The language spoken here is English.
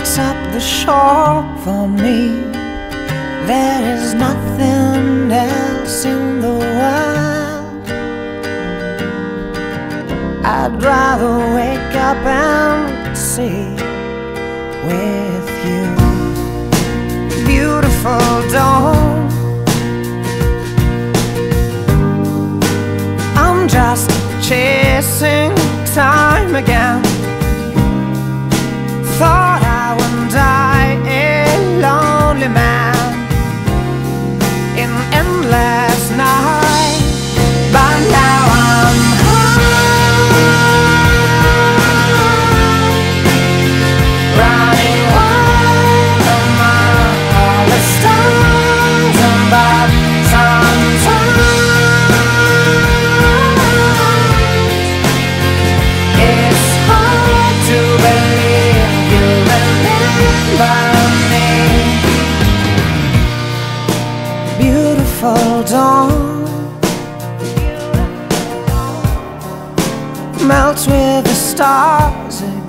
lights up the shore for me. There is nothing else in the world. I'd rather wake up and see with you. Beautiful dawn, I'm just chasing time again. Thought I would die a lonely man in endless night, but now I'm high, running wild among all the stars above. Sometimes it's hard to believe you remember me. Beautiful dawn melts with the stars again.